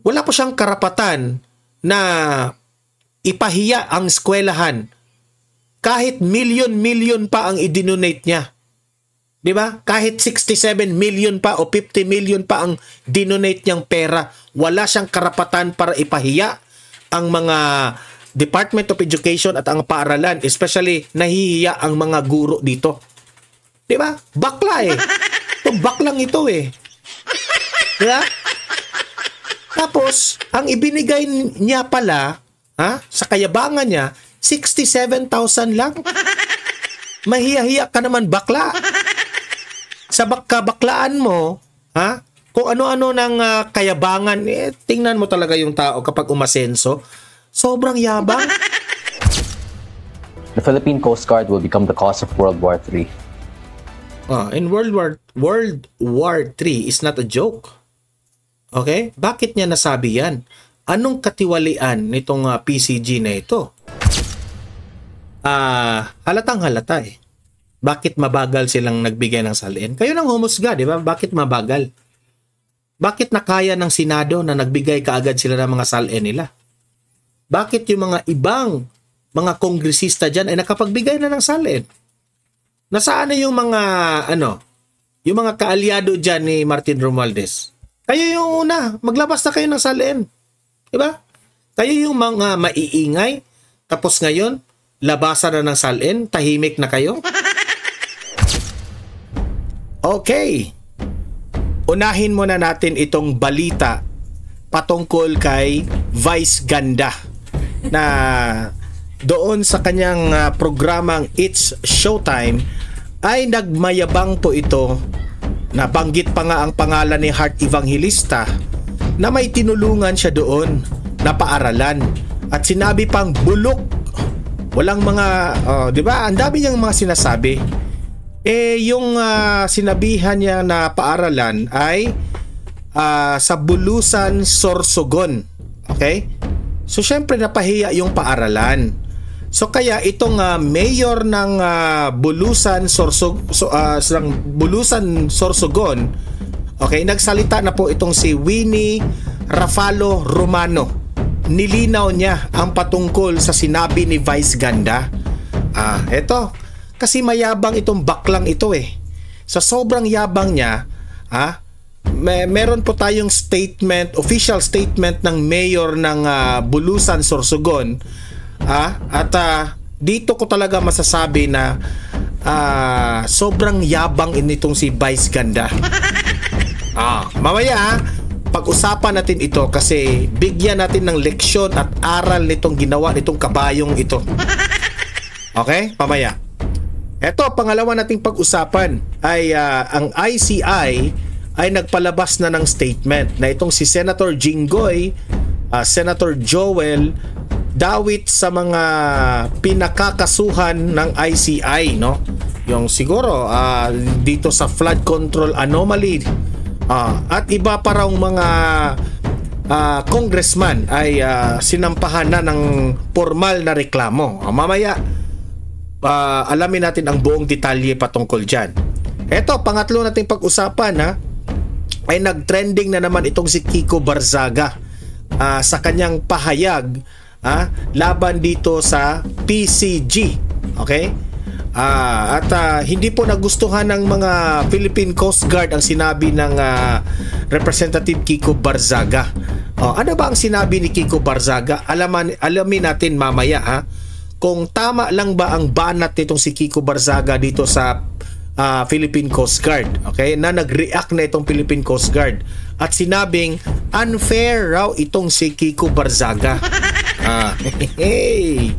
wala po siyang karapatan na ipahiya ang eskwelahan kahit milyon-milyon pa ang i-donate niya. Di ba? Kahit 67 million pa o 50 million pa ang dinonate niyang pera, wala siyang karapatan para ipahiya ang mga Department of Education at ang paaralan, especially nahihiya ang mga guro dito. Di ba? Bakla eh. Baklang ito eh. Di ba? Tapos, ang ibinigay niya pala, sa kayabangan niya, 67,000 lang. Mahiya-hiya ka naman, bakla. Sa kabaklaan mo, kung ano-ano ng kayabangan, tingnan mo talaga yung tao kapag umasenso. Sobrang yabang. The Philippine Coast Guard will become the cause of World War III. In World War III is not a joke. Okay? Bakit niya nasabi yan? Anong katiwalian nitong PCG na ito? Halatang halata eh. Bakit mabagal silang nagbigay ng salin? Kayo nang humusga, di ba? Bakit mabagal? Bakit nakaya ng Senado na nagbigay kaagad sila ng mga salin nila? Bakit yung mga ibang mga kongresista dyan ay nakapagbigay na ng salin? Nasaan na yung mga yung mga kaalyado dyan ni Martin Romualdez? Kayo yung una, maglabas na kayo ng salin. Diba? Kayo yung mga maiingay, tapos ngayon, labasan na ng salin, tahimik na kayo. Okay. Unahin muna natin itong balita patungkol kay Vice Ganda na doon sa kanyang programang It's Showtime ay nagmayabang po ito. Nabanggit pa nga ang pangalan ni Heart Evangelista na may tinulungan siya doon na paaralan at sinabi pang bulok, walang mga di ba, ang dami niyang mga sinasabi. Yung sinabihan niya na paaralan ay sa Bulusan, Sorsogon. Okay? So syempre napahiya yung paaralan. So kaya itong mayor ng Bulusan, Sorsogon, okay, nagsalita na po itong si Winnie Rafalo Romano. Nilinaw niya ang patungkol sa sinabi ni Vice Ganda. Eto, kasi mayabang itong baklang ito eh. Sa sobrang yabang niya, meron po tayong statement, official statement ng mayor ng Bulusan, Sorsogon. At dito ko talaga masasabi na sobrang yabang initong si Vice Ganda. Mamaya pag-usapan natin ito kasi bigyan natin ng leksyon at aral nitong ginawa nitong kabayong ito. Okay? Mamaya. Ito, pangalawa nating pag-usapan ay ang ICI ay nagpalabas na ng statement na itong si Senator Jinggoy, Senator Joel Dawit sa mga pinakakasuhan ng ICI, no? Yung siguro dito sa flood control anomaly at iba pa raw mga congressman ay sinampahan na ng formal na reklamo. Mamaya alamin natin ang buong detalye patungkol dyan. Eto, pangatlo nating pag-usapan ay nag-trending na naman itong si Kiko Barzaga sa kanyang pahayag laban dito sa PCG. Okay? At hindi po nagustuhan ng mga Philippine Coast Guard ang sinabi ng Representative Kiko Barzaga. Ano ba ang sinabi ni Kiko Barzaga? Alamin natin mamaya kung tama lang ba ang banat nitong si Kiko Barzaga dito sa Philippine Coast Guard. Okay? Na nag-react na itong Philippine Coast Guard at sinabing unfair raw itong si Kiko Barzaga. Hey.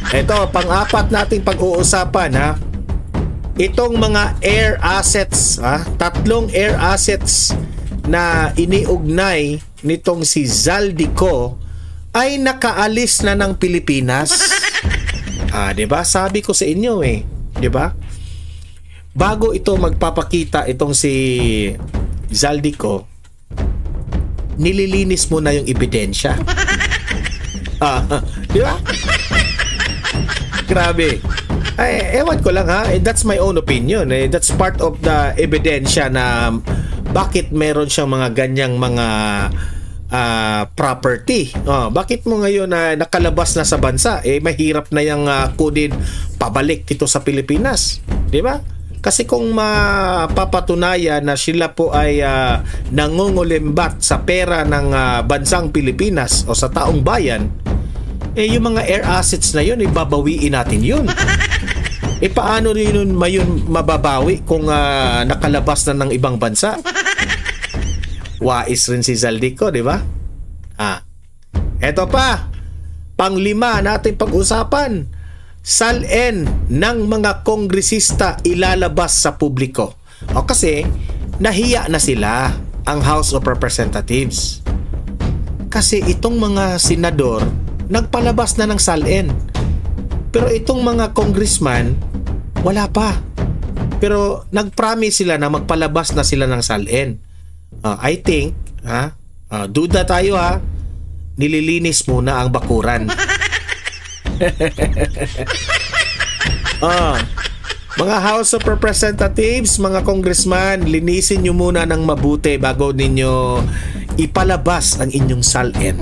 Ito, pang-apat nating pag-uusapan itong mga air assets, tatlong air assets na iniugnay nitong si Zaldico ay nakaalis na ng Pilipinas. 'Di ba? Sabi ko sa inyo 'di ba? Bago ito magpapakita itong si Zaldico, nililinis mo na yung ebidensya. Di ba? Grabe. Ewan ko lang that's my own opinion. That's part of the ebidensya na bakit meron siyang mga ganyang mga property. Bakit mo ngayon nakalabas na sa bansa? Mahirap na yung kunin pabalik dito sa Pilipinas. Di ba? Kasi kung mapapatunayan na sila po ay nangungulimbat sa pera ng bansang Pilipinas o sa taong bayan, yung mga air assets na yun, ibabawiin natin yun. Paano rin yun mababawi kung nakalabas na ng ibang bansa? Wais rin si Zaldico, di ba? Eto pa, panglima natin pag-usapan, salin ng mga kongresista ilalabas sa publiko. Kasi nahiya na sila ang House of Representatives. Kasi itong mga senador nagpalabas na ng salin. Pero itong mga congressman wala pa. Pero nag-promise sila na magpalabas na sila ng salin. I think, duda tayo nililinis muna ang bakuran. Mga House of Representatives, mga congressman, linisin nyo muna ng mabuti bago ninyo ipalabas ang inyong salin.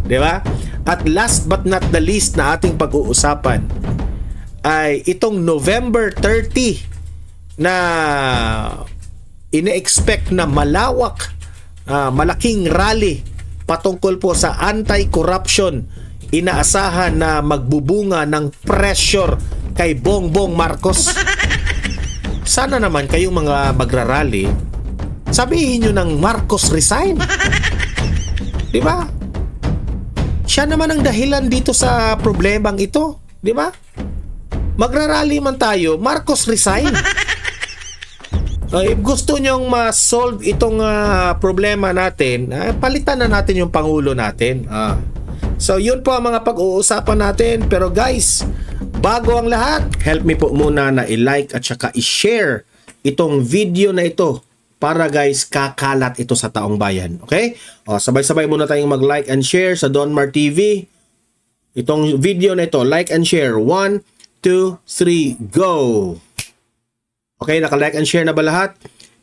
Diba? At last but not the least na ating pag-uusapan ay itong November 30 na ine-expect na malaking rally patungkol po sa anti-corruption. Inaasahan na magbubunga ng pressure kay Bongbong Marcos. Sana naman kayong mga magrarally, sabihin nyo ng Marcos resign. Di ba? Siya naman ang dahilan dito sa problemang ito. Di ba? Magrarally man tayo, Marcos resign. If gusto nyong ma-solve itong problema natin, palitan na natin yung Pangulo natin. So yun po ang mga pag-uusapan natin. Pero guys, bago ang lahat, help me po muna na i-like at saka i-share itong video na ito para guys kakalat ito sa taong bayan. Okay? Sabay-sabay muna tayong mag-like and share sa Donmar TV. Itong video na ito, like and share. 1, 2, 3, go! Okay, naka-like and share na ba lahat?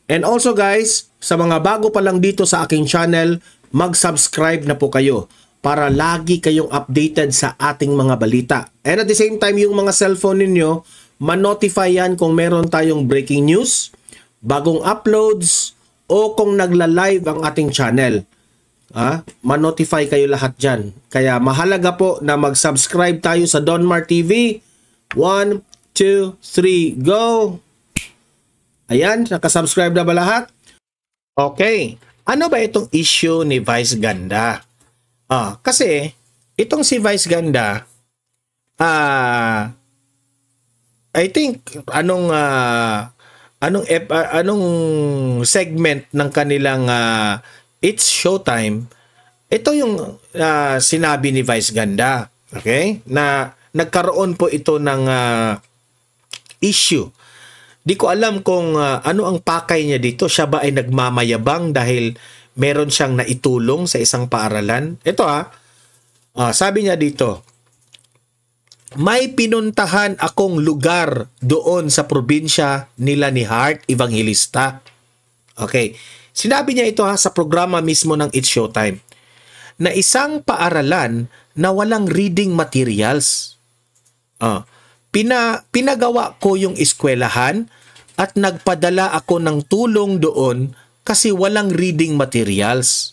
And also guys, sa mga bago pa lang dito sa aking channel, mag-subscribe na po kayo para lagi kayong updated sa ating mga balita. And at the same time, yung mga cellphone ninyo, ma-notify yan kung meron tayong breaking news, bagong uploads, o kung nagla-live ang ating channel. Ma-notify kayo lahat dyan. Kaya mahalaga po na mag-subscribe tayo sa Donmar TV. 1, 2, 3, go! Ayan, nakasubscribe na ba lahat? Okay. Ano ba itong issue ni Vice Ganda? Kasi itong si Vice Ganda, I think anong segment ng kanilang It's Showtime, ito yung sinabi ni Vice Ganda, okay? Na nagkaroon po ito ng issue. Di ko alam kung ano ang pakay niya dito. Siya ba ay nagmamayabang dahil meron siyang naitulong sa isang paaralan? Ito sabi niya dito, may pinuntahan akong lugar doon sa probinsya nila ni Heart Evangelista. Okay. Sinabi niya ito sa programa mismo ng It's Showtime na isang paaralan na walang reading materials. Pinagawa ko yung eskwelahan at nagpadala ako ng tulong doon kasi walang reading materials.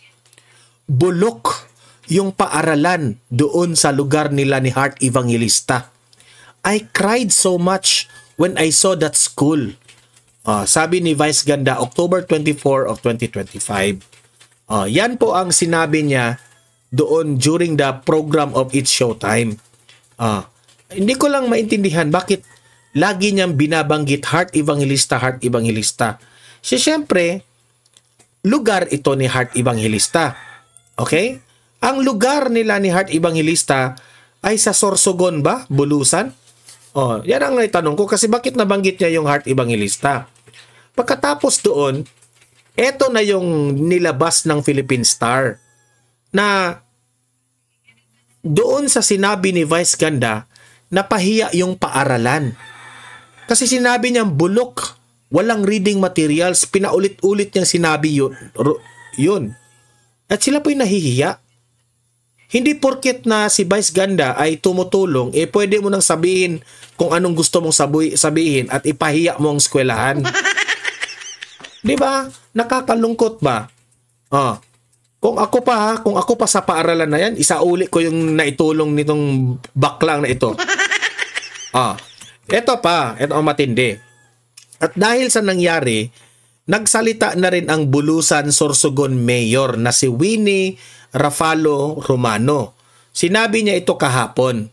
Bulok yung paaralan doon sa lugar nila ni Heart Evangelista. I cried so much when I saw that school. Sabi ni Vice Ganda, October 24 of 2025. Yan po ang sinabi niya doon during the program of It's Showtime. Hindi ko lang maintindihan bakit lagi niyang binabanggit Heart Evangelista, Heart Evangelista. Siyempre, lugar ito ni Heart Evangelista. Okay? Ang lugar nila ni Heart Evangelista ay sa Sorsogon ba? Bulusan? Yan ang naitanong ko kasi bakit nabanggit niya yung Heart Evangelista? Pagkatapos doon, eto na yung nilabas ng Philippine Star na doon sa sinabi ni Vice Ganda, napahiya yung paaralan. Kasi sinabi niyang bulok walang reading materials. Pinaulit-ulit niyang sinabi yun. At sila po'y nahihiya. Hindi porket na si Vice Ganda ay tumutulong, pwede mo nang sabihin kung anong gusto mong sabihin at ipahiya mo ang eskwelahan. Di ba? Nakakalungkot ba? Kung ako pa sa paaralan na yan, isauli ko yung naitulong nitong baklang na ito. Ito ang matindi. At dahil sa nangyari, nagsalita na rin ang Bulusan Sorsogon Mayor na si Winnie Rafalo Romano. Sinabi niya ito kahapon.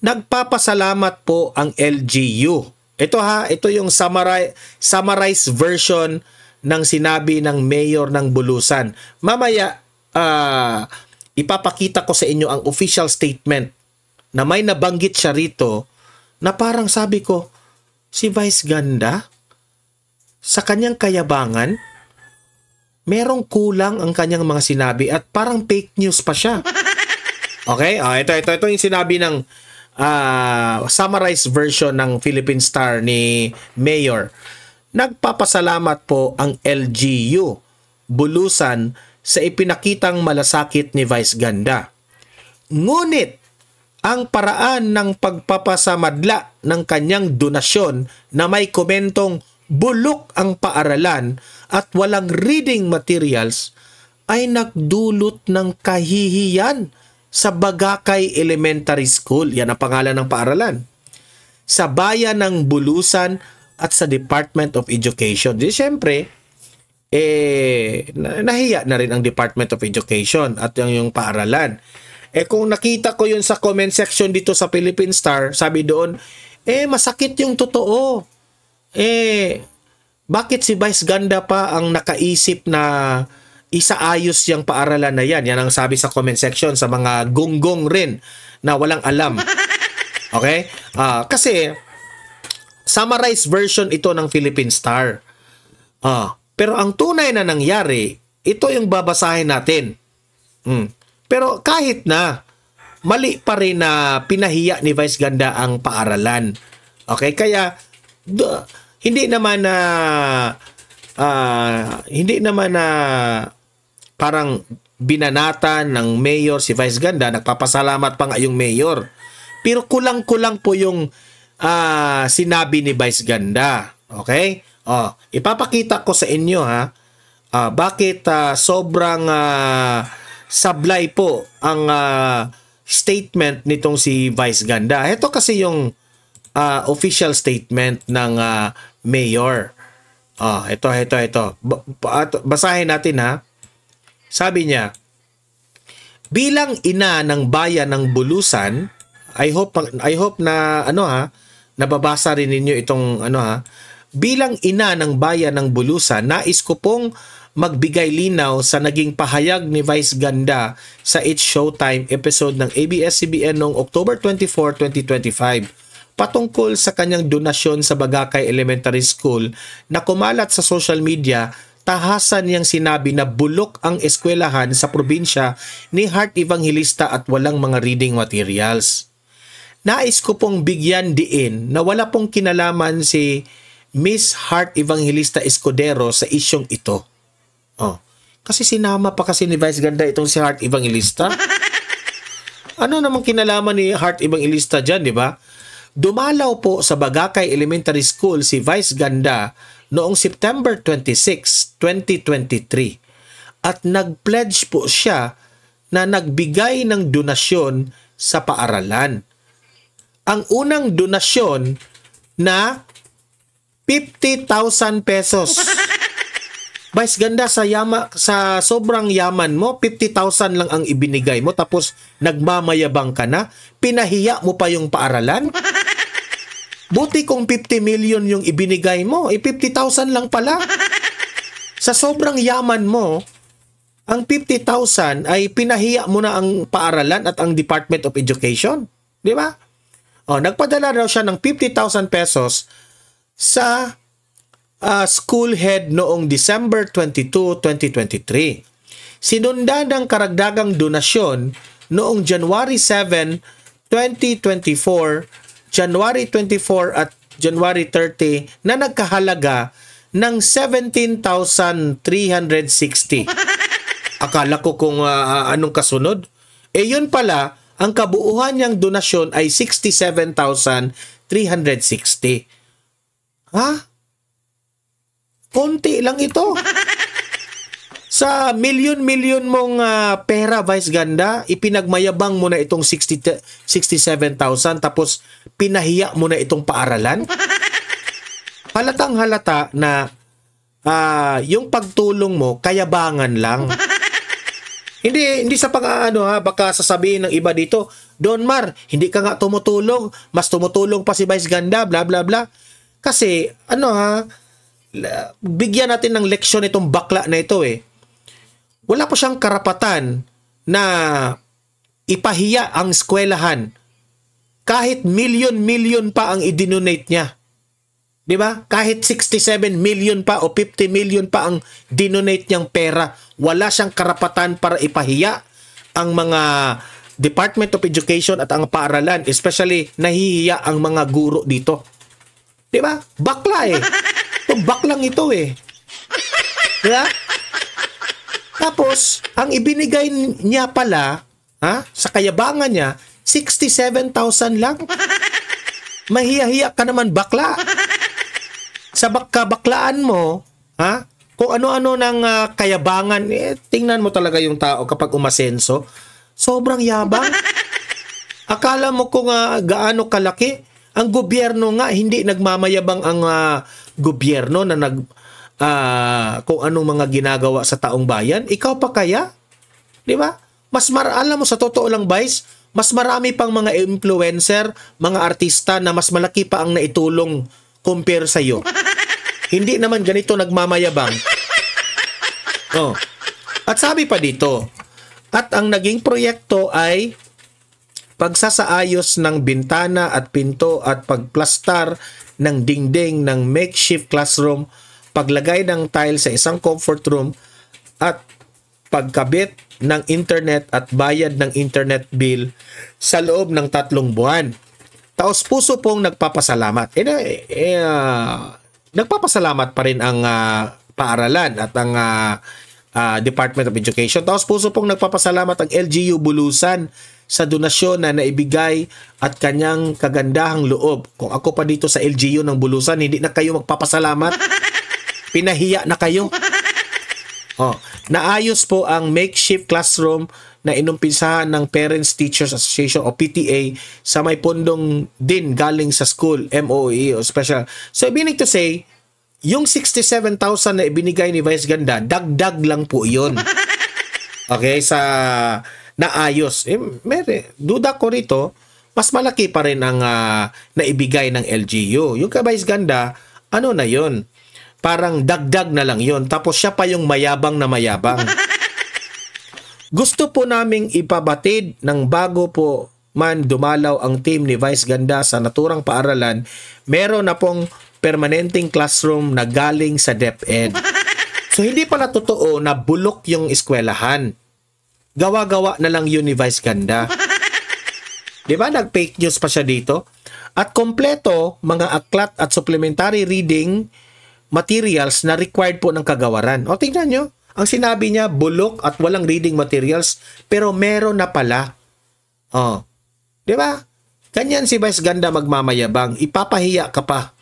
Nagpapasalamat po ang LGU. Ito yung summarized version ng sinabi ng Mayor ng Bulusan. Mamaya, ipapakita ko sa inyo ang official statement na may nabanggit siya rito na parang sabi ko, si Vice Ganda, sa kanyang kayabangan, merong kulang ang kanyang mga sinabi at parang fake news pa siya. Okay? Ito yung sinabi ng summarized version ng Philippine Star ni Mayor. Nagpapasalamat po ang LGU Bulusan sa ipinakitang malasakit ni Vice Ganda. Ngunit, ang paraan ng pagpapasamadla ng kanyang donasyon na may komentong bulok ang paaralan at walang reading materials ay nagdulot ng kahihiyan sa Bagakay Elementary School. Yan ang pangalan ng paaralan. Sa bayan ng Bulusan at sa Department of Education. Di syempre, nahiya na rin ang Department of Education at yung paaralan. Kung nakita ko yun sa comment section dito sa Philippine Star, sabi doon, masakit yung totoo. Bakit si Vice Ganda pa ang nakaisip na isaayos yung paaralan na yan? Yan ang sabi sa comment section sa mga gunggong rin na walang alam. Okay? Kasi, summarized version ito ng Philippine Star. Pero ang tunay na nangyari, ito yung babasahin natin. Pero kahit na, mali pa rin na pinahiya ni Vice Ganda ang paaralan. Okay? Kaya, hindi naman na parang binanatan ng mayor si Vice Ganda. Nagpapasalamat pa nga yung mayor. Pero kulang-kulang po yung sinabi ni Vice Ganda. Okay? Ipapakita ko sa inyo bakit sobrang sablay po ang statement nitong si Vice Ganda. Ito kasi yung official statement ng mayor. Ito. Basahin natin Sabi niya, bilang ina ng bayan ng Bulusan, I hope na nababasa rin ninyo itong bilang ina ng bayan ng Bulusan, nais ko pong magbigay linaw sa naging pahayag ni Vice Ganda sa It's Showtime episode ng ABS-CBN noong October 24, 2025 patungkol sa kanyang donasyon sa Bagakay Elementary School na kumalat sa social media. Tahasan niyang sinabi na bulok ang eskwelahan sa probinsya ni Heart Evangelista at walang mga reading materials. Nais ko pong bigyan diin na wala pong kinalaman si Miss Heart Evangelista Escudero sa isyong ito. Kasi sinama pa kasi ni Vice Ganda itong si Heart Evangelista. Ano namang kinalaman ni Heart Evangelista dyan, di ba? Dumalaw po sa Bagakay Elementary School si Vice Ganda noong September 26, 2023 at nag-pledge po siya na nagbigay ng donasyon sa paaralan. Ang unang donasyon na 50,000 pesos. Vice Ganda, sa sobrang yaman mo, 50,000 lang ang ibinigay mo tapos nagmamayabang ka na, pinahiya mo pa yung paaralan? Buti kung 50 million yung ibinigay mo, 50,000 lang pala. Sa sobrang yaman mo, ang 50,000 ay pinahiya mo na ang paaralan at ang Department of Education. Di ba? Nagpadala raw siya ng 50,000 pesos sa school head noong December 22, 2023. Sinundan ng karagdagang donasyon noong January 7, 2024, January 24 at January 30, na nagkahalaga ng 17,360. Akala ko kung anong kasunod. Yun pala, ang kabuuan niyang donasyon ay 67,360. Ha? Konti lang ito. Sa milyon-milyon mong pera, Vice Ganda, ipinagmayabang mo na itong 67,000 tapos pinahiya mo na itong paaralan? Halatang halata na yung pagtulong mo, kayabangan lang. Hindi sa baka sasabihin ng iba dito, Don Mar, hindi ka nga tumutulong, mas tumutulong pa si Vice Ganda, bla bla bla. Kasi, bigyan natin ng leksyon itong bakla na ito Wala pa siyang karapatan na ipahiya ang eskwelahan kahit milyon-milyon pa ang i-donate niya. 'Di ba? Kahit 67 million pa o 50 million pa ang dinonate niyang pera, wala siyang karapatan para ipahiya ang mga Department of Education at ang paaralan, especially nahihiya ang mga guro dito. 'Di ba? Bakla baklang ito 'Di ba? Tapos, ang ibinigay niya pala, sa kayabangan niya, 67,000 lang. Mahiya-hiya ka naman, bakla. Sa kabaklaan mo, kung ano-ano ng kayabangan, tingnan mo talaga yung tao kapag umasenso. Sobrang yabang. Akala mo kung gaano kalaki. Ang gobyerno nga, hindi nagmamayabang ang gobyerno na kung anong mga ginagawa sa taong bayan. Ikaw pa kaya? Di ba? Alam mo, sa totoo lang, Vice, mas marami pang mga influencer, mga artista na mas malaki pa ang naitulong compare sa iyo. Hindi naman ganito nagmamayabang. At sabi pa dito, at ang naging proyekto ay pagsasaayos ng bintana at pinto at pagplastar ng dingding ng makeshift classroom, paglagay ng tile sa isang comfort room at pagkabit ng internet at bayad ng internet bill sa loob ng 3 buwan. Taos puso pong nagpapasalamat. Nagpapasalamat pa rin ang paaralan at ang Department of Education. Taos puso pong nagpapasalamat ang LGU Bulusan sa donasyon na naibigay at kanyang kagandahang loob. Kung ako pa dito sa LGU ng Bulusan, hindi na kayo magpapasalamat. Pinahiya na kayo. Naayos po ang makeshift classroom na inumpisahan ng Parents Teachers Association o PTA sa may pundong din galing sa school, MOE o special. So, meaning to say, yung 67,000 na ibinigay ni Vice Ganda, dagdag lang po yun. Okay, sa naayos. Duda ko rito, mas malaki pa rin ang naibigay ng LGU. Yung kay Vice Ganda, ano na yun? Parang dagdag na lang yon. Tapos siya pa yung mayabang na mayabang. Gusto po naming ipabatid ng bago po man dumalaw ang team ni Vice Ganda sa naturang paaralan, meron na pong permanenteng classroom na galing sa DepEd. So hindi pala totoo na bulok yung eskwelahan. Gawa-gawa na lang yun ni Vice Ganda. Diba? Nag-fake news pa siya dito. At kompleto mga aklat at supplementary reading materials na required po ng kagawaran. O tingnan nyo, ang sinabi niya, bulok at walang reading materials, pero meron na pala. Di ba? Ganyan si Vice Ganda magmamayabang, ipapahiya ka pa.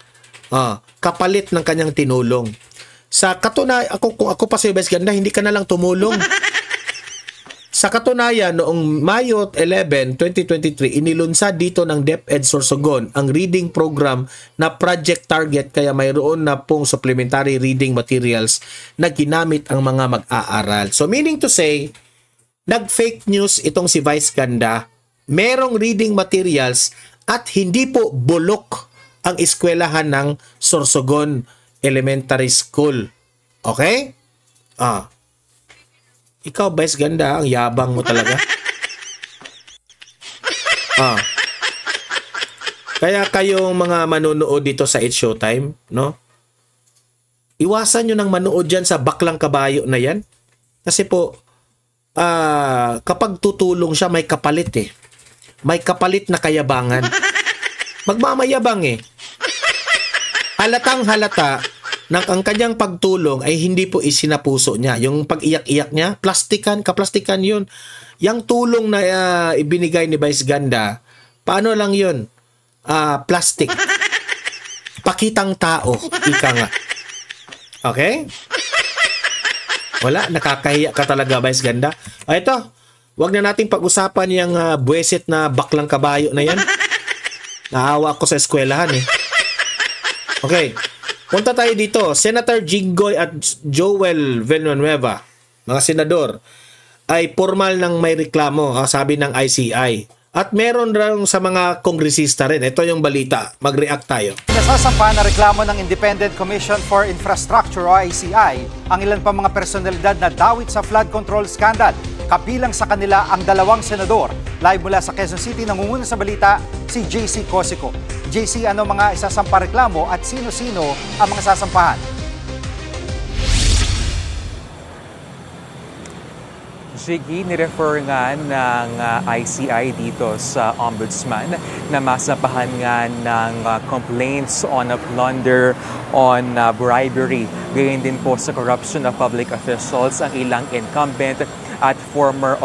Kapalit ng kanyang tinulong. Sa katunayan, kung ako pa si Vice Ganda, hindi ka na lang tumulong. Sa katunayan, noong Mayo 11, 2023, inilunsad dito ng DepEd Sorsogon ang reading program na Project Target, kaya mayroon na pong supplementary reading materials na ginamit ang mga mag-aaral. So meaning to say, nag-fake news itong si Vice Ganda, merong reading materials at hindi po bulok ang eskwelahan ng Sorsogon Elementary School. Okay? Ikaw, Vice Ganda, ang yabang mo talaga. Kaya kayong mga manonood dito sa It's Showtime, no? Iwasan nyo ng manood dyan sa baklang kabayo na yan. Kasi po, kapag tutulong siya, may kapalit May kapalit na kayabangan. Magmamayabang halatang halata ng ang kanyang pagtulong ay hindi po isinapuso niya. Yung pag-iyak-iyak niya, kaplastikan yun. Yung tulong na ibinigay ni Vice Ganda, paano lang yun? Plastic. Pakitang tao, ika nga. Okay? Wala, nakakahiya ka talaga, Vice Ganda. Ito, wag na nating pag-usapan yung buwesit na baklang kabayo na yan. Naawa ko sa eskwelahan eh. Okay. Punta tayo dito. Senator Jinggoy at Joel Villanueva, mga senador, ay formal ng may reklamo, sabi ng ICI. At meron raw sa mga kongresista rin. Ito yung balita. Mag-react tayo. Nasasampa na reklamo ng Independent Commission for Infrastructure o ICI ang ilan pa mga personalidad na dawit sa flood control scandal. Kabilang sa kanila ang 2 senador. Live mula sa Quezon City, nangunguna sa balita si JC Cosico. JC, ano mga isasampa reklamo at sino-sino ang mga sasampahan? Jiggy, nirefer nga ng ICI dito sa Ombudsman na masampahan nga ng complaints on plunder, on bribery. Gayon din po sa corruption of public officials ang ilang incumbent at former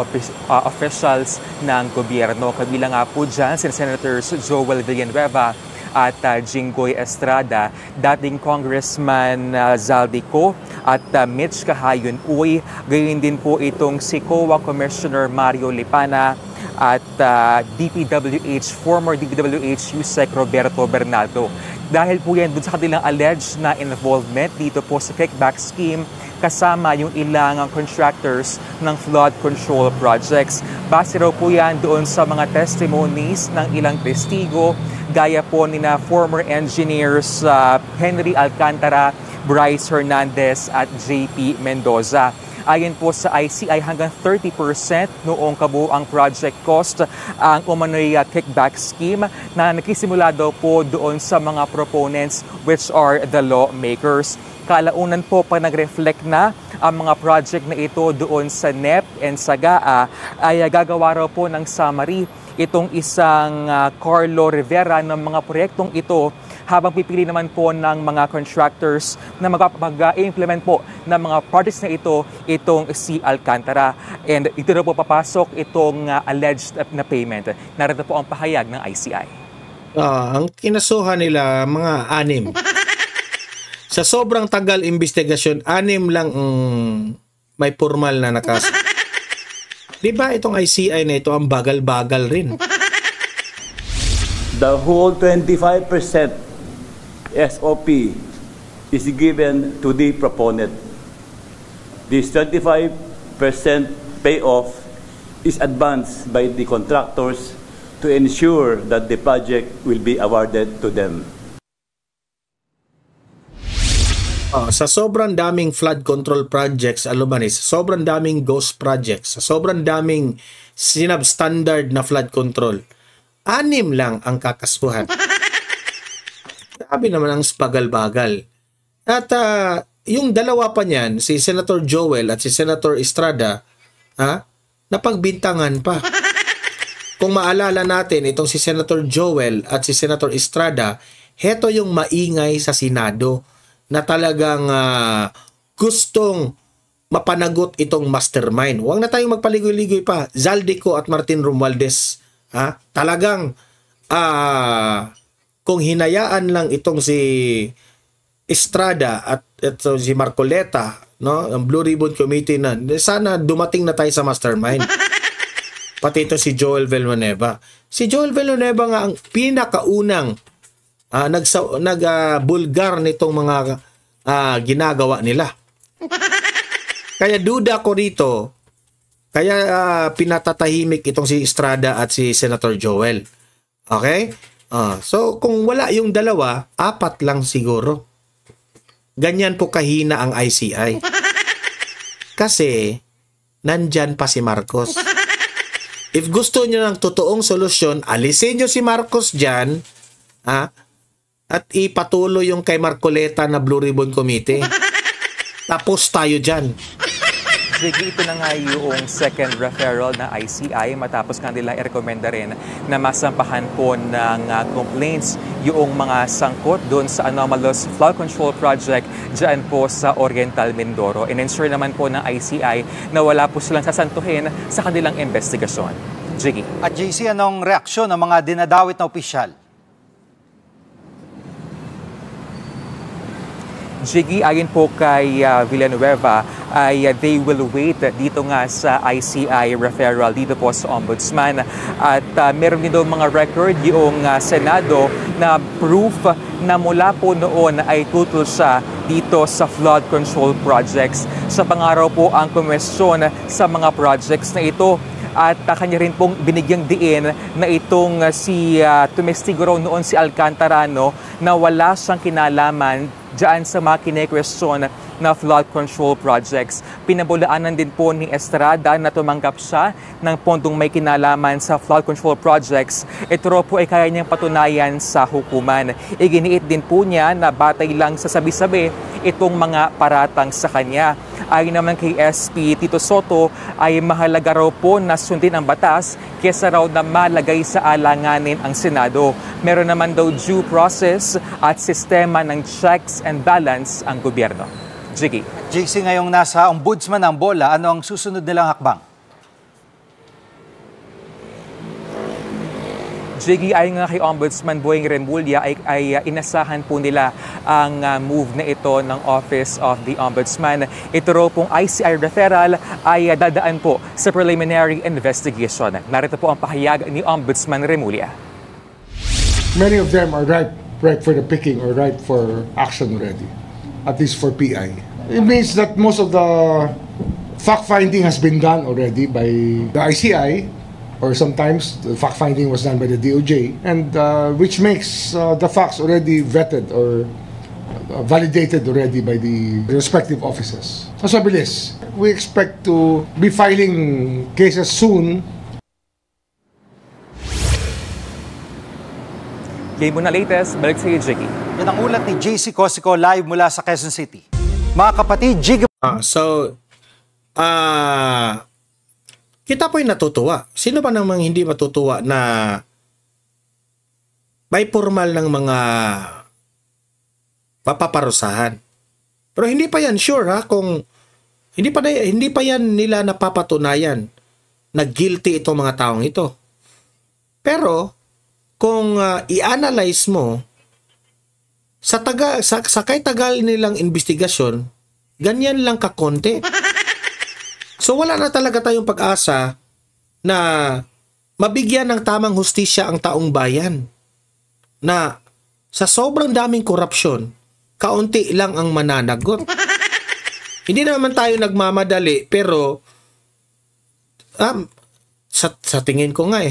officials ng gobyerno. Kabilang nga po dyan si Senators Joel Villanueva at Jinggoy Estrada, dating Congressman Zaldico at Mitch Kahayon-Uy, gayon din po itong si COA Commissioner Mario Lipana at former DPWH Yusek Roberto Bernardo. Dahil po yan dun sa kanilang alleged na involvement dito po sa kickback scheme, kasama yung ilang contractors ng flood control projects. Base raw po yan doon sa mga testimonies ng ilang testigo, gaya po ni na former engineers Henry Alcantara, Bryce Hernandez at JP Mendoza. Ayon po sa ICI, hanggang 30% noong kabuuang project cost ang umano'y kickback scheme na nagsisimula daw po doon sa mga proponents, which are the lawmakers. Kalaunan po pag nag-reflect na ang mga project na ito doon sa NEP and sa GAA, ay gagawa raw po ng summary itong isang Carlo Rivera ng mga proyektong ito, habang pipili naman po ng mga contractors na mag-implement po ng mga projects na ito, itong si Alcantara. And ito na po papasok itong alleged na payment. Narito po ang pahayag ng ICI. Ang kinasuhan nila, mga 6. Sa sobrang tagal investigasyon, 6 lang may formal na nakas. Diba itong ICI na ito, ang bagal-bagal rin. The whole 25% SOP is given to the proponent. This 25% payoff is advanced by the contractors to ensure that the project will be awarded to them. Sa sobrang daming flood control projects, Alumanis, sobrang daming ghost projects, sa sobrang daming sinab-standard na flood control, 6 lang ang kakasuhan. Sabi naman ang bagal-bagal. At yung dalawa pa niyan, si Senator Joel at si Senator Estrada, napagbintangan pa. Kung maalala natin, itong si Senator Joel at si Senator Estrada, heto yung maingay sa Senado na talagang gustong mapanagot itong mastermind. Huwag na tayong magpaligoy-ligoy pa. Zaldico at Martin Romualdez. Talagang kung hinayaan lang itong si Estrada at ito si Marcoleta, no, ang Blue Ribbon Committee na, sana dumating na tayo sa mastermind. Pati ito si Joel Villanueva. Si Joel Villanueva nga ang pinakaunang nagbulgar nitong mga ginagawa nila. Kaya duda ko rito, kaya pinatatahimik itong si Estrada at si Senator Joel. Okay? So kung wala yung dalawa, 4 lang siguro. Ganyan po kahina ang ICI. Kasi nandyan pa si Marcos. If gusto niyo ng totoong solusyon, alisin niyo si Marcos dyan, at ipatuloy yung kay Marcoleta na Blue Ribbon Committee. Tapos tayo dyan. Jiggy, ito na nga yung second referral na ICI matapos nga nila i-recommenda rin na masampahan po ng complaints yung mga sangkot doon sa anomalous flood control project dyan po sa Oriental Mindoro. In-ensure naman po ng ICI na wala po silang sasantuhin sa kanilang investigasyon. Jiggy. At JC, anong reaksyon ng mga dinadawit na opisyal? Jiggy, ayon po kay Villanueva, ay they will wait dito nga sa ICI referral dito po sa Ombudsman. At meron din daw mga record yung Senado na proof na mula po noon ay tutol siya dito sa flood control projects. Sa pangaraw po ang komisyon sa mga projects na ito. At kanya rin pong binigyang diin na itong si tumestigo raw noon si Alcantarano na wala siyang kinalaman dyan sa mga kine-question na flood control projects. Pinabulaanan din po ni Estrada na tumanggap siya ng pondong may kinalaman sa flood control projects. Ito raw po ay kaya niyang patunayan sa hukuman. Iginiit din po niya na batay lang sa sabi-sabi itong mga paratang sa kanya. Ayon naman kay SP Tito Soto ay mahalaga raw po na sundin ang batas kesa raw na malagay sa alanganin ang Senado. Meron naman daw due process at sistema ng checks and balance ang gobyerno. Jiggy. JC, ngayong nasa ombudsman ang bola, ano ang susunod nilang hakbang? Jiggy, ayon nga kay Ombudsman Boying Remulla ay inasahan po nila ang move na ito ng Office of the Ombudsman. Ito raw pong ICI referral ay dadaan po sa preliminary investigation. Narito po ang pahayag ni Ombudsman Remulla. Many of them are ripe for the picking or ripe for action already, at least for PI. It means that most of the fact-finding has been done already by the ICI, or sometimes the fact-finding was done by the DOJ, and which makes the facts already vetted or validated already by the respective offices. So, mabilis. We expect to be filing cases soon. Game mo na latest, balik sa iyo, Jiggy. Yan ang ulat ni JC Cosico live mula sa Quezon City. Mga kapatid, Jiggy. Kita po'y natutuwa. Sino ba namang hindi matutuwa na may formal ng mga papaparusahan? Pero hindi pa yan sure kung hindi pa yan nila napapatunayan na guilty itong mga taong ito. Pero kung i-analyze mo sa kay tagal nilang investigasyon, ganyan lang kakonti. So wala na talaga tayong pag-asa na mabigyan ng tamang hustisya ang taong bayan. Na sa sobrang daming korupsyon, kaunti lang ang mananagot. Hindi naman tayo nagmamadali, pero sa tingin ko nga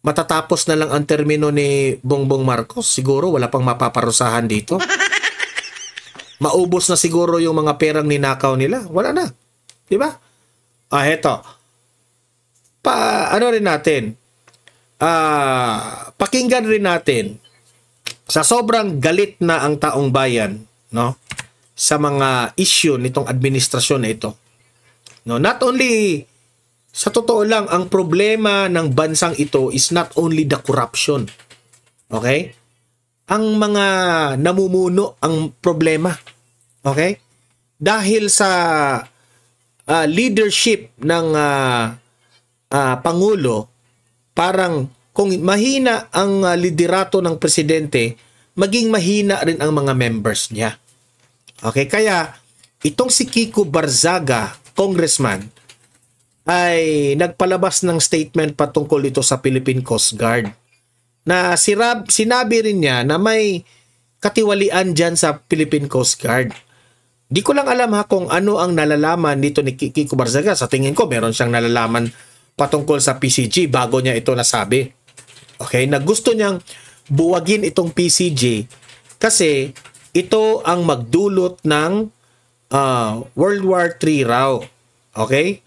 matatapos na lang ang termino ni Bongbong Marcos. Siguro wala pang mapaparusahan dito. Maubos na siguro yung mga perang ninakaw nila. Wala na. Diba? Heto. Ano rin natin? Pakinggan rin natin sa sobrang galit na ang taong bayan, no? Sa mga issue nitong administrasyon na ito. No, not only sa totoo lang, ang problema ng bansang ito is not only the corruption. Okay? Ang mga namumuno ang problema. Okay? Dahil sa leadership ng Pangulo, parang kung mahina ang liderato ng presidente, maging mahina rin ang mga members niya. Okay? Kaya, itong si Kiko Barzaga, congressman, ay nagpalabas ng statement patungkol dito sa Philippine Coast Guard. Na sinabi rin niya na may katiwalian dyan sa Philippine Coast Guard. Di ko lang alam kung ano ang nalalaman dito ni Kiko Barzaga. Sa tingin ko, meron siyang nalalaman patungkol sa PCG bago niya ito nasabi. Okay, na gusto niyang buwagin itong PCG kasi ito ang magdulot ng World War III raw. Okay?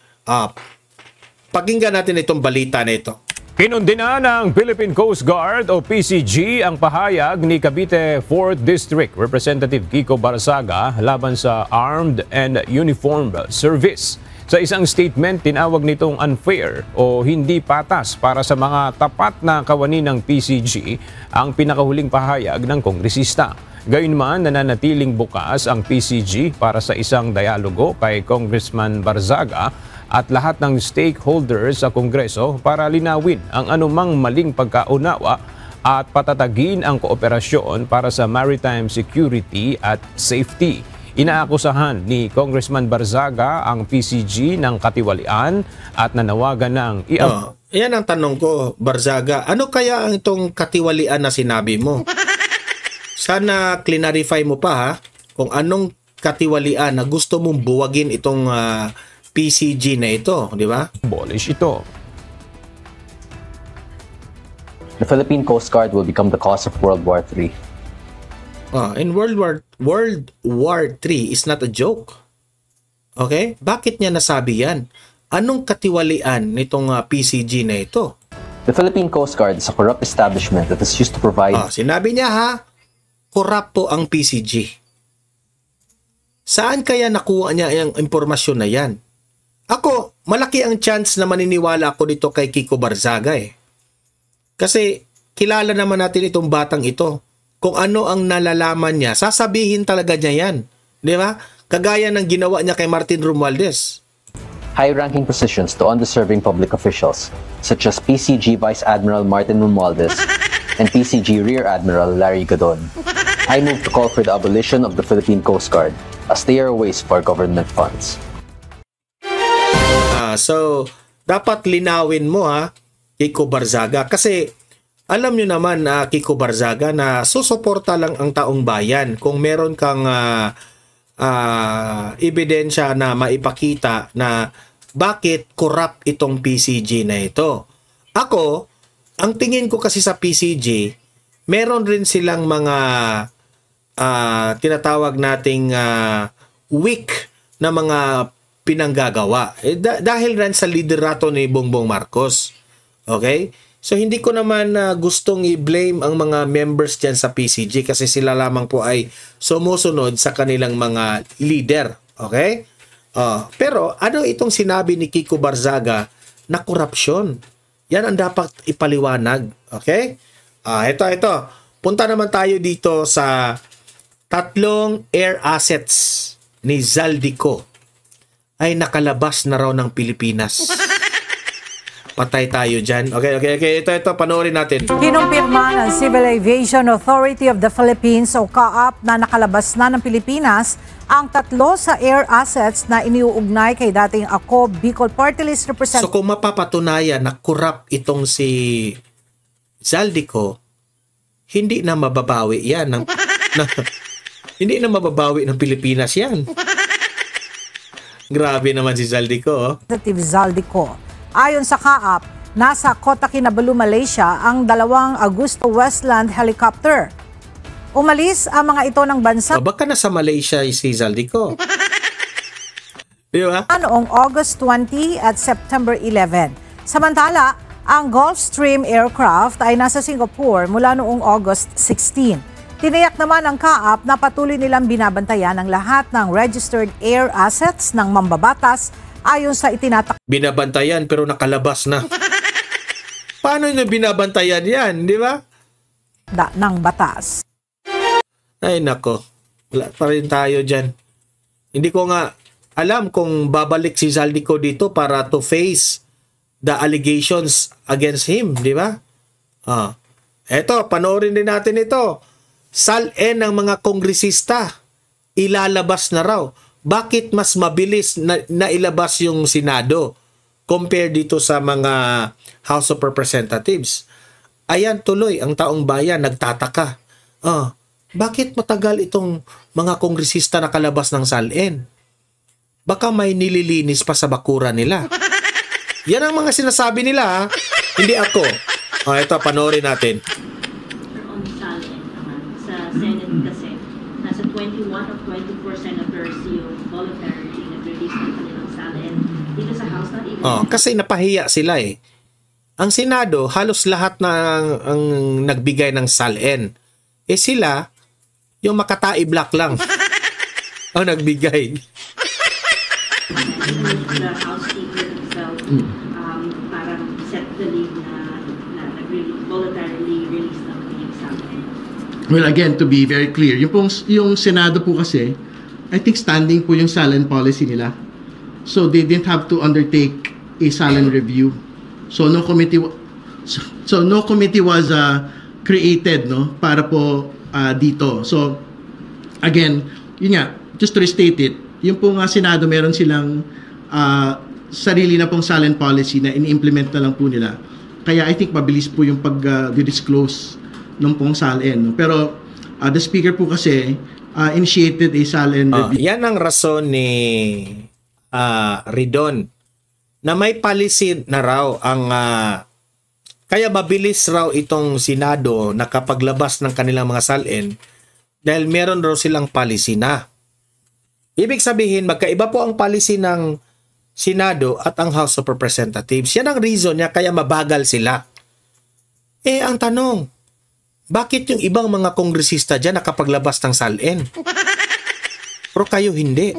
Pakinggan natin itong balita na ito. Kinundina ng Philippine Coast Guard o PCG ang pahayag ni Cavite 4th District Representative Kiko Barzaga laban sa Armed and Uniformed Service. Sa isang statement, tinawag nitong unfair o hindi patas para sa mga tapat na kawani ng PCG ang pinakahuling pahayag ng kongresista. Gayunman, nananatiling bukas ang PCG para sa isang dialogo kay Congressman Barzaga at lahat ng stakeholders sa Kongreso para linawin ang anumang maling pagkaunawa at patatagin ang kooperasyon para sa maritime security at safety. Inaakusahan ni Congressman Barzaga ang PCG ng katiwalian at nanawagan ng yan ang tanong ko, Barzaga. Ano kaya ang itong katiwalian na sinabi mo? Sana clarify mo pa ha kung anong katiwalian na gusto mong buwagin itong PCG na ito, di ba? Abolish ito. The Philippine Coast Guard will become the cause of World War III. In World War III is not a joke. Okay? Bakit niya nasabi yan? Anong katiwalian nitong PCG na ito? The Philippine Coast Guard is a corrupt establishment that is used to provide... Sinabi niya ha, corrupt po ang PCG. Saan kaya nakuha niya yung impormasyon na yan? Ako, malaki ang chance na maniniwala ako dito kay Kiko Barzaga eh. Kasi kilala naman natin itong batang ito. Kung ano ang nalalaman niya, sasabihin talaga niya yan. Di ba? Kagaya ng ginawa niya kay Martin Romualdez. High-ranking positions to undeserving public officials, such as PCG Vice Admiral Martin Romualdez and PCG Rear Admiral Larry Gadon. I move to call for the abolition of the Philippine Coast Guard, as they are a waste for government funds. So, dapat linawin mo ha, Kiko Barzaga. Kasi, alam nyo naman, Kiko Barzaga, na susuporta lang ang taong bayan kung meron kang ebidensya na maipakita na bakit corrupt itong PCG na ito. Ako, ang tingin ko kasi sa PCG, meron rin silang mga tinatawag nating weak na mga pinanggagawa. Dahil rin sa liderato ni Bongbong Marcos. Okay? So, hindi ko naman gustong i-blame ang mga members dyan sa PCG kasi sila lamang po ay sumusunod sa kanilang mga leader. Okay? Pero, ano itong sinabi ni Kiko Barzaga na korupsyon? Yan ang dapat ipaliwanag. Okay? Ito. Punta naman tayo dito sa 3 air assets ni Zaldico ay nakalabas na raw ng Pilipinas. Patay tayo dyan. Okay. Ito, panoorin natin. Kinumpirma ng Civil Aviation Authority of the Philippines o CAAP na nakalabas na ng Pilipinas ang 3 sa air assets na iniuugnay kay dating ako Bicol Party List Representative. So kung mapapatunayan na corrupt itong si Zaldico, hindi na mababawi yan. Hindi na mababawi ng Pilipinas yan. Grabe naman si Zaldico. Zaldico. Ayon sa CAAP, nasa Kota Kinabalu, Malaysia ang 2 Augusto Westland helicopter. Umalis ang mga ito ng bansa. Baka nasa Malaysia si Zaldico. Di ba? Noong August 20 at September 11. Samantala, ang Gulfstream aircraft ay nasa Singapore mula noong August 16. Tiniyak naman ng CAAP na patuloy nilang binabantayan ang lahat ng registered air assets ng mambabatas ayon sa itinatak. Binabantayan pero nakalabas na. Paano nyo binabantayan yan, di ba? Ng batas. Ay nako, wala pa rin tayo dyan. Hindi ko nga alam kung babalik si Zaldico dito para to face the allegations against him, di ba? Eto, panoorin din natin ito. Sal-en ng mga kongresista, ilalabas na raw. Bakit mas mabilis na ilabas yung Senado compared dito sa mga House of Representatives? Ayan tuloy, ang taong bayan nagtataka. Bakit matagal itong mga kongresista nakalabas ng Sal-en? Baka may nililinis pa sa bakura nila. Yan ang mga sinasabi nila, ha? Hindi ako. Ito, panoorin natin. Senate kasi nasa 21 of 24 senators yung voluntarily nag-release ng kanilang salin. Dito sa House, not even... Kasi napahiya sila eh. Ang Senado, halos lahat na ang nagbigay ng SALN. Sila, yung Makatai Black lang ang nagbigay. The House Speaker himself, parang set the lead na voluntarily release ng exam. Well, again, to be very clear, yung Senado po kasi, I think standing po yung SALN policy nila. So they didn't have to undertake a SALN review. So no committee was created, no, para po dito. So again, yun nga, just to restate it, yung pong Senado, meron silang sarili na pong SALN policy na ini-implement na lang po nila. Kaya I think mabilis po yung pag-disclose ng pong SALN. No? Pero the Speaker po kasi initiated a SALN review. Yan ang rason ni Ridon na may policy na raw ang kaya mabilis raw itong Senado nakapaglabas ng kanilang mga SALN dahil meron raw silang policy na. Ibig sabihin, magkaiba po ang policy ng Senado at ang House of Representatives. Yan ang reason niya kaya mabagal sila. Ang tanong, bakit yung ibang mga kongresista dyan nakapaglabas ng SALN? Pero kayo hindi.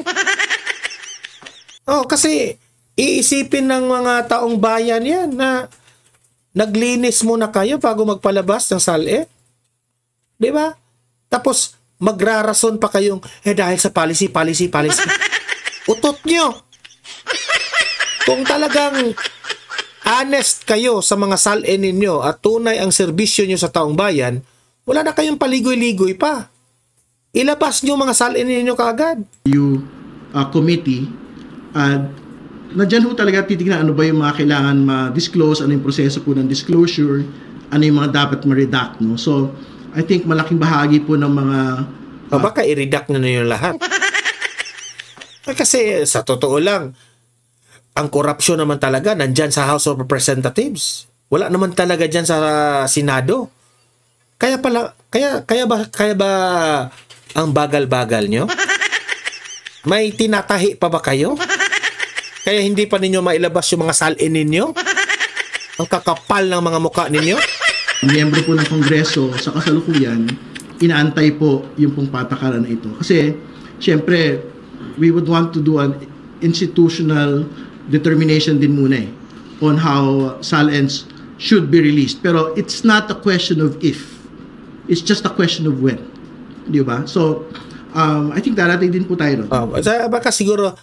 Kasi iisipin ng mga taong bayan yan na naglinis muna kayo bago magpalabas ng SALN. Di ba? Tapos magrarason pa kayong, dahil sa policy. Utot nyo. Kung talagang honest kayo sa mga SALN ninyo at tunay ang serbisyo nyo sa taong bayan, wala na kayong paligoy-ligoy pa. Ilabas nyo mga SALN ninyo kaagad. Committee, nadyan ho talaga titignan ano ba yung mga kailangan ma-disclose, ano yung proseso po ng disclosure, ano yung mga dapat ma-redact. No? So, I think malaking bahagi po ng mga... baka i-redact nyo na yung lahat. Kasi sa totoo lang, ang korupsyon naman talaga nandyan sa House of Representatives. Wala naman talaga dyan sa Senado. Kaya ba ang bagal-bagal nyo? May tinatahi pa ba kayo? Kaya hindi pa ninyo mailabas yung mga SALN ninyo? Ang kakapal ng mga mukha ninyo? Miyembro po ng Kongreso sa kasalukuyan, inaantay po yung pong patakaran na ito. Kasi, syempre, we would want to do an institutional determination din muna on how SALNs should be released. Pero it's not a question of if. It's just a question of when. Di ba? So, I think darating din po tayo. Baka siguro,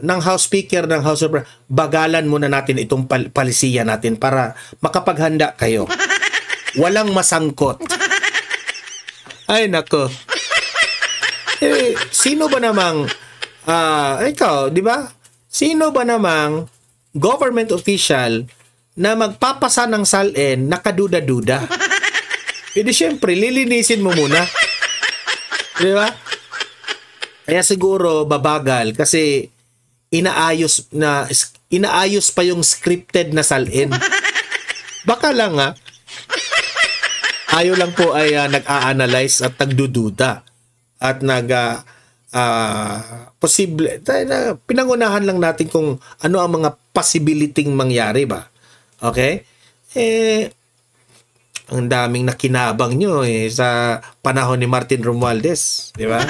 ng House Speaker, ng House of bagalan muna natin itong palisiya natin para makapaghanda kayo. Walang masangkot. Ay, nako. Sino ba namang, ikaw, di ba? Sino ba namang government official na magpapasa ng SALN nakaduda-duda? Siyempre, lilinisin mo muna. Di ba? Kaya siguro babagal kasi inaayos pa yung scripted na SALN. Baka lang ayaw lang po ay nag-a-analyze at nagdududa at posible pinangunahan lang natin kung ano ang mga possibility mangyari ba. Okay? Ang daming nakinabang nyo sa panahon ni Martin Romualdez, di ba?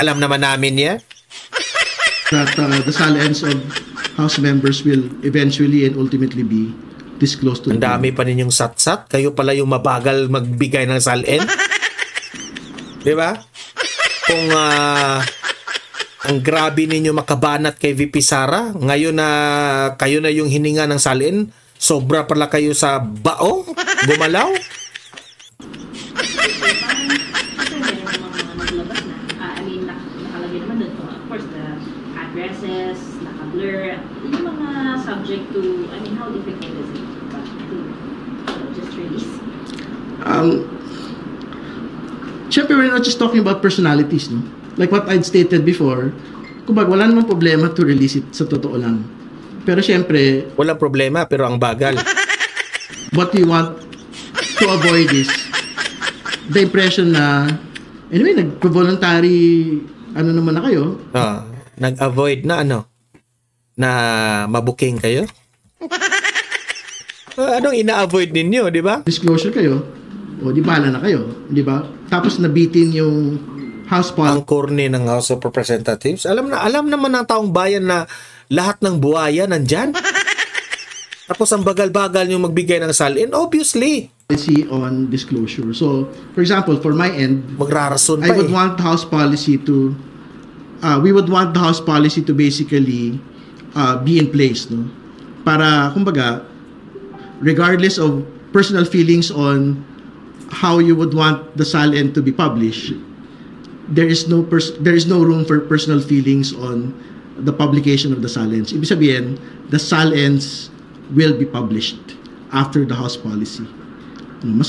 Alam naman namin yan. That the SALNs of House members will eventually and ultimately be disclosed to Ang dami pa ninyong satsat. Kayo pala yung mabagal magbigay ng SALN. Di ba? Kung ang grabe ninyo makabanat kay VP Sara, ngayon na kayo na yung hininga ng SALN, sobra pala kayo sa baong, gumalaw. Nakalagay naman doon, of course, the addresses, naka-blur, yung mga subject to, how difficult is it to just release? Siyempre, we're not just talking about personalities, no? Like what I'd stated before, kumbaga, wala namang problema to release it sa totoo lang. Pero siyempre, walang problema, pero ang bagal. What we want to avoid is the impression na, anyway, nag-voluntary, naman na kayo. Nag-avoid na na mabuking kayo? Anong ina-avoid ninyo, di ba? Disclosure kayo, o di bahala na kayo, di ba? Tapos nabitin yung House Ang corny ng House of Representatives. Alam naman ng taong bayan na lahat ng buhaya nandyan. Tapos ang bagal-bagal yung magbigay ng salin, obviously. Policy on disclosure. So, for example, for my end, Magrarason pa I would want the House policy to, we would want the House policy to basically be in place, no? Para, kumbaga, regardless of personal feelings on how you would want the SALN to be published, there is no room for personal feelings on the publication of the SALNs. Ibig sabihin, the SALNs will be published after the House policy.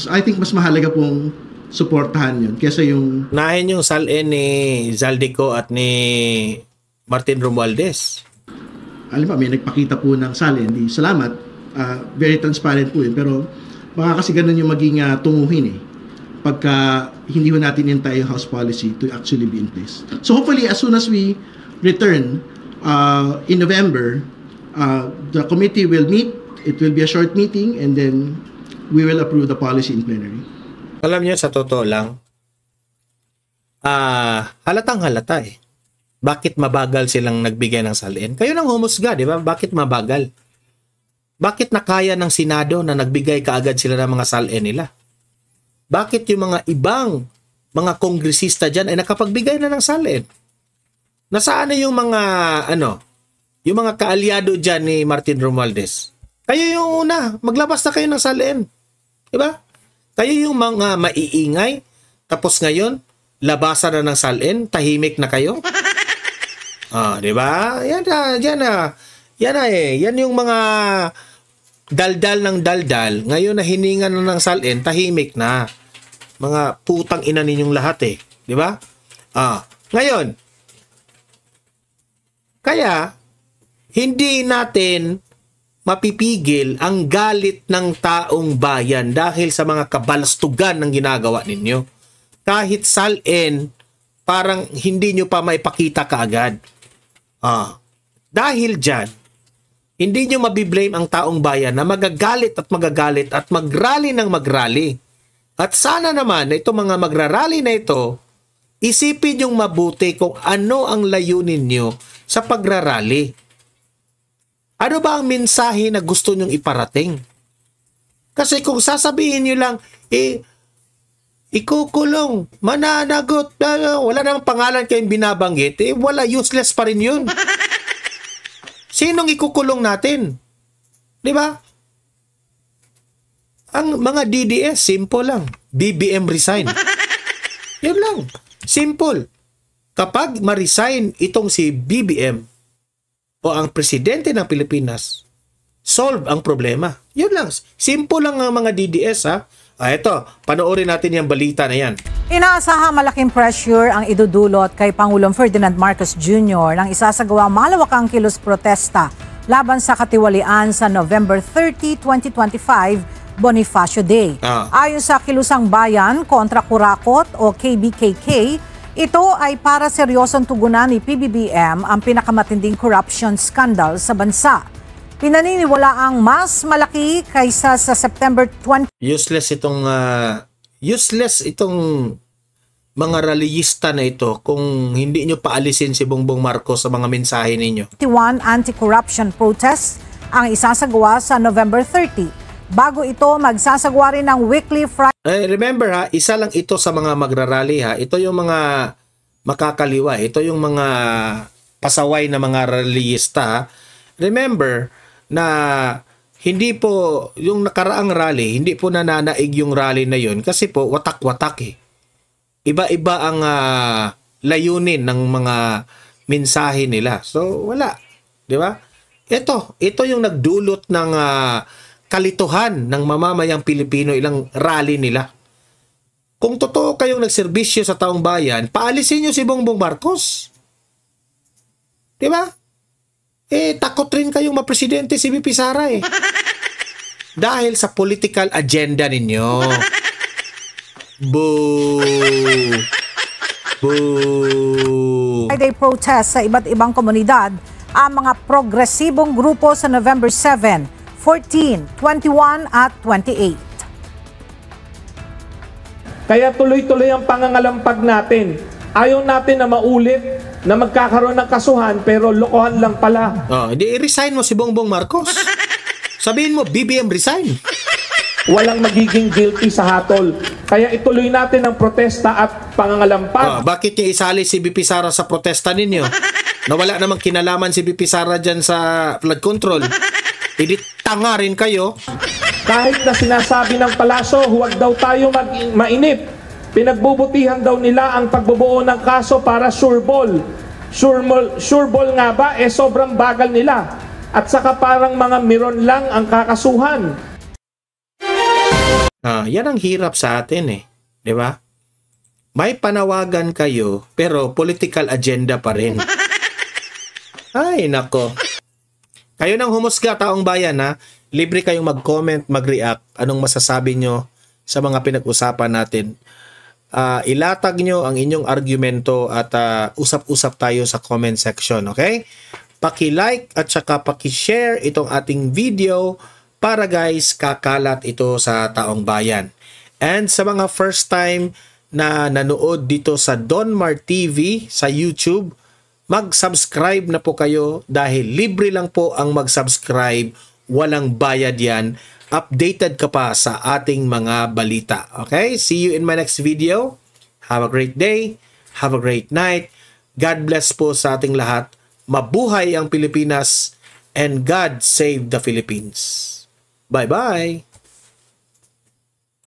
I think mas mahalaga pong suportahan yun kesa yung... Nahin yung SALN ni Zaldico at ni Martin Romualdez. Alam ba, may nagpakita po ng SALN. Salamat. Very transparent po yun. Pero baka kasi ganun yung maging tunguhin pagka hindi mo natin hintay yung House policy to actually be in place. So hopefully, as soon as we return in November, the committee will meet. It will be a short meeting and then we will approve the policy in plenary. Alam niyo, sa totoo lang, halatang halata Bakit mabagal silang nagbigay ng salin? Kayo nang humusga, di ba? Bakit mabagal? Bakit nakaya ng Senado na nagbigay kaagad sila ng mga salin nila? Bakit yung mga ibang mga kongresista dyan ay nakapagbigay na ng salin? Nasaan na yung mga, yung mga kaalyado dyan ni Martin Romualdez? Kayo yung una, maglabas na kayo ng salin. Diba? Kayo yung mga maiingay, tapos ngayon, labasan na ng salin, tahimik na kayo. Diba? Yan yung mga daldal ng daldal. Ngayon na hiningan na ng salin, tahimik na. Mga putang ina ninyong lahat Diba? Ngayon, kaya, hindi natin mapipigil ang galit ng taong bayan dahil sa mga kabalastugan ng ginagawa ninyo. Kahit salin, parang hindi nyo pa maipakita kaagad. Dahil dyan, hindi nyo mabiblame ang taong bayan na magagalit at magrally ng magrally. At sana naman na itong mga magrarally na ito, isipin yung mabuti kung ano ang layunin nyo sa pagrarally. Ano ba ang mensahe na gusto nyong iparating? Kasi kung sasabihin nyo lang, ikukulong, mananagot, wala namang pangalan kayong binabanggit, wala, useless pa rin yun. Sinong ikukulong natin? Di ba? Ang mga DDS, simple lang. BBM resign. Yun lang. Simple. Kapag ma-resign itong si BBM o ang presidente ng Pilipinas, solve ang problema. Yun lang. Simple lang ang mga DDS Ito, panoorin natin yung balita na yan. Inaasahan malaking pressure ang idudulot kay Pangulong Ferdinand Marcos Jr. nang isasagawang malawakang kilos protesta laban sa katiwalian sa November 30, 2025, Bonifacio Day. Ayon sa Kilusang Bayan kontra Kurakot o KBKK, ito ay para seryosong tugunan ni PBBM ang pinakamatinding corruption scandal sa bansa. Pinaniniwala ang mas malaki kaysa sa September 20. Useless itong mga rallyista na ito kung hindi nyo paalisin si Bongbong Marcos sa mga mensahe ninyo. 21 anti-corruption protests ang isasagawa sa November 30. Bago ito, magsasagawa rin ng weekly Friday. Remember isa lang ito sa mga magrarally Ito yung mga makakaliwa. Ito yung mga pasaway na mga rallyista Remember na hindi po yung nakaraang rally, hindi po nananaig yung rally na yun kasi po watak-watak Iba-iba ang layunin ng mga mensahe nila. So wala, 'di ba? Ito yung nagdulot ng kalituhan ng mamamayang Pilipino ilang rally nila. Kung totoo kayong nagserbisyo sa taong bayan, paalisin niyo si Bongbong Marcos. 'Di ba? Takot rin kayong mapresidente si VP Sara Dahil sa political agenda ninyo. Boo! Boo! Friday protest sa iba't ibang komunidad ang mga progresibong grupo sa November 7, 14, 21 at 28. Kaya tuloy-tuloy ang pangangalampag natin. Ayaw natin na maulit na magkakaroon ng kasuhan pero lokohan lang pala. Hindi i-resign mo si Bongbong Marcos. Sabihin mo, BBM resign. Walang magiging guilty sa hatol. Kaya ituloy natin ang protesta at pangangalampag. Bakit niya isali si BP Sara sa protesta ninyo? Na wala namang kinalaman si BP Sara dyan sa flood control. Hindi tanga rin kayo. Kahit na sinasabi ng palasyo, huwag daw tayo mainip. Pinagbubutihan daw nila ang pagbubuo ng kaso para sureball. Sureball nga ba? Sobrang bagal nila. At saka parang mga miron lang ang kakasuhan. Yan ang hirap sa atin eh. Di ba? May panawagan kayo, pero political agenda pa rin. Ay, nako. Kayo nang humusga, taong bayan ha. Libre kayong mag-comment, mag-react. Anong masasabi nyo sa mga pinag-usapan natin? Ilatag nyo ang inyong argumento at usap-usap tayo sa comment section, okay? Paki-like at saka paki-share itong ating video para guys, kakalat ito sa taong bayan. And sa mga first time na nanood dito sa Donmar TV sa YouTube, mag-subscribe na po kayo dahil libre lang po ang mag-subscribe, walang bayad yan. Updated ka pa sa ating mga balita. Okay? See you in my next video. Have a great day. Have a great night. God bless po sa ating lahat. Mabuhay ang Pilipinas and God save the Philippines. Bye-bye.